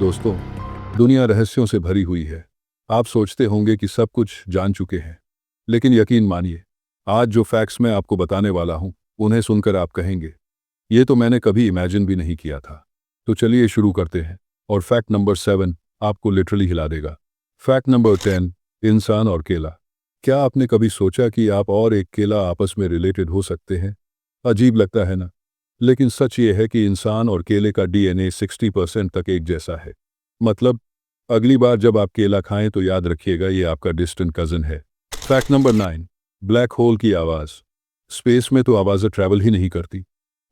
दोस्तों, दुनिया रहस्यों से भरी हुई है। आप सोचते होंगे कि सब कुछ जान चुके हैं, लेकिन यकीन मानिए, आज जो फैक्ट्स मैं आपको बताने वाला हूं, उन्हें सुनकर आप कहेंगे, ये तो मैंने कभी इमेजिन भी नहीं किया था। तो चलिए शुरू करते हैं। और फैक्ट नंबर 7 आपको लिटरली हिला देगा। फैक्ट नंबर 10, इंसान और केला। क्या आपने कभी सोचा कि आप और एक केला आपस में रिलेटेड हो सकते हैं? अजीब लगता है ना? लेकिन सच ये है कि इंसान और केले का डीएनए 60% तक एक जैसा है। मतलब, अगली बार जब आप केला खाएं तो याद रखिएगा ये आपका डिस्टेंट कज़न है। फैक्ट नंबर 9, ब्लैक होल की आवाज़। स्पेस में तो आवाज़ें ट्रैवल ही नहीं करती,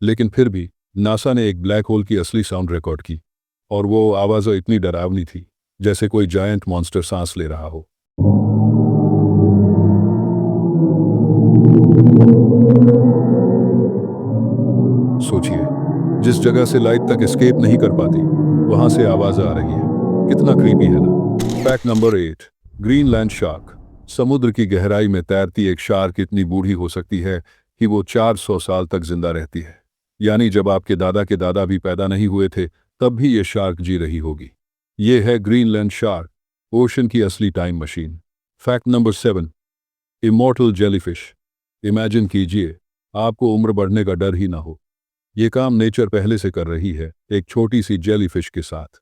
लेकिन फिर भी नासा ने एक ब्लैक होल की असली साउंड रिकॉर्ड की, और वो आवाज़ इतनी डरावनी थी जैसे कोई जायंट मॉन्स्टर सांस ले रहा हो। सोचिए, जिस जगह से लाइट तक एस्केप नहीं कर पाती, वहां से आवाज आ रही है। कितना क्रीपी है ना? Fact number 8, Greenland shark. समुद्र की गहराई में तैरती एक शार्क इतनी बूढ़ी हो सकती है कि वो 400 साल तक जिंदा रहती है। यानी जब आपके दादा के दादा भी पैदा नहीं हुए थे, तब भी ये शार्क जी रही होगी। ये है ग्रीनलैंड शार्क, ओशन की असली time machine. Fact number 7, immortal jellyfish. Imagine कीजिए, आपको उम्र बढ़ने का डर ही ना हो। ये काम नेचर पहले से कर रही है, एक छोटी सी जेलीफिश के साथ।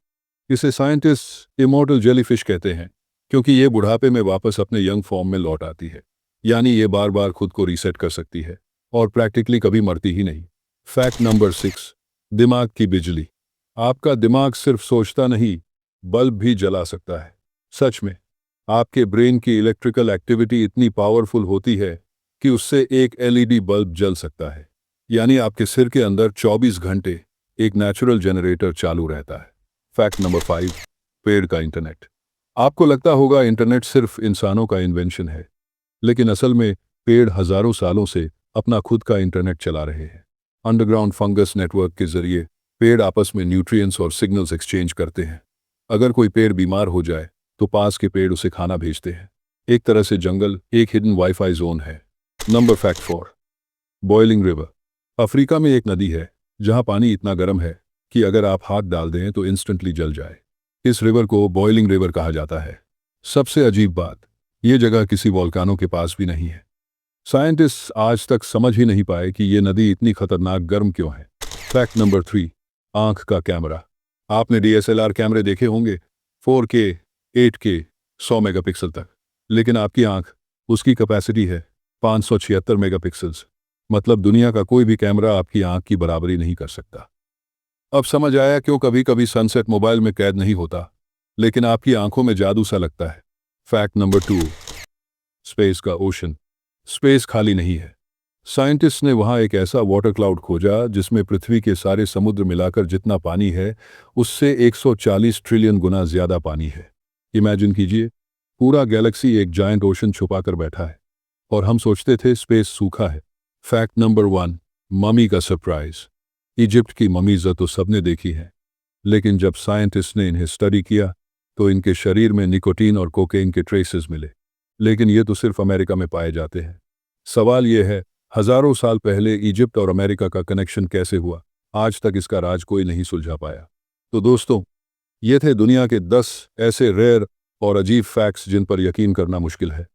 इसे साइंटिस्ट इमॉर्टल जेलीफिश कहते हैं, क्योंकि ये बुढ़ापे में वापस अपने यंग फॉर्म में लौट आती है। यानी ये बार बार खुद को रीसेट कर सकती है और प्रैक्टिकली कभी मरती ही नहीं। फैक्ट नंबर 6, दिमाग की बिजली। आपका दिमाग सिर्फ सोचता नहीं, बल्ब भी जला सकता है। सच में, आपके ब्रेन की इलेक्ट्रिकल एक्टिविटी इतनी पावरफुल होती है कि उससे एक एलईडी बल्ब जल सकता है। यानी आपके सिर के अंदर 24 घंटे एक नेचुरल जनरेटर चालू रहता है। फैक्ट नंबर 5, पेड़ का इंटरनेट। आपको लगता होगा इंटरनेट सिर्फ इंसानों का इन्वेंशन है, लेकिन असल में पेड़ हजारों सालों से अपना खुद का इंटरनेट चला रहे हैं। अंडरग्राउंड फंगस नेटवर्क के जरिए पेड़ आपस में न्यूट्रिएंट्स और सिग्नल्स एक्सचेंज करते हैं। अगर कोई पेड़ बीमार हो जाए तो पास के पेड़ उसे खाना भेजते हैं। एक तरह से जंगल एक हिडन वाईफाई जोन है। Number fact 4, boiling river. Africa में एक नदी है जहां पानी इतना गर्म है कि अगर आप हाथ डाल दें तो इंस्टेंटली जल जाए। इस रिवर को बॉइलिंग रिवर कहा जाता है। सबसे अजीब बात, यह जगह किसी वोल्कानो के पास भी नहीं है। साइंटिस्ट आज तक समझ ही नहीं पाए कि यह नदी इतनी खतरनाक गर्म क्यों है। फैक्ट नंबर 3, आंख का कैमरा। आपने डीएसएलआर कैमरे देखे होंगे, 4K, 8K, 100 मेगापिक्सल तक। लेकिन आपकी आंख, उसकी कैपेसिटी है 576 मेगापिक्सल्स। मतलब दुनिया का कोई भी कैमरा आपकी आंख की बराबरी नहीं कर सकता। अब समझ आया क्यों कभी कभी सनसेट मोबाइल में कैद नहीं होता, लेकिन आपकी आंखों में जादू सा लगता है। फैक्ट नंबर 2, स्पेस का ओशन। स्पेस खाली नहीं है। साइंटिस्ट ने वहां एक ऐसा वाटर क्लाउड खोजा जिसमें पृथ्वी के सारे समुद्र मिलाकर जितना पानी है, उससे 140 ट्रिलियन गुना ज्यादा पानी है। इमेजिन कीजिए, पूरा गैलेक्सी एक जायंट ओशन छुपाकर बैठा है, और हम सोचते थे स्पेस सूखा है। फैक्ट नंबर 1, ममी का सरप्राइज। इजिप्ट की ममीज़ तो सबने देखी है, लेकिन जब साइंटिस्ट ने इन्हें स्टडी किया तो इनके शरीर में निकोटीन और कोकेन के ट्रेसेस मिले। लेकिन ये तो सिर्फ अमेरिका में पाए जाते हैं। सवाल ये है, हजारों साल पहले इजिप्ट और अमेरिका का कनेक्शन कैसे हुआ? आज तक इसका राज कोई नहीं सुलझा पाया। तो दोस्तों, ये थे दुनिया के 10 ऐसे रेयर और अजीब फैक्ट्स जिन पर यकीन करना मुश्किल है,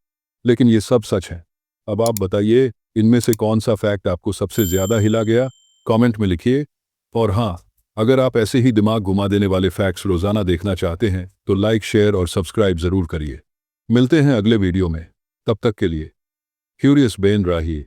लेकिन ये सब सच है। अब आप बताइए, इनमें से कौन सा फैक्ट आपको सबसे ज्यादा हिला गया? कमेंट में लिखिए। और हाँ, अगर आप ऐसे ही दिमाग घुमा देने वाले फैक्ट्स रोजाना देखना चाहते हैं तो लाइक, शेयर और सब्सक्राइब जरूर करिए। मिलते हैं अगले वीडियो में। तब तक के लिए क्यूरियस बेन रहिए।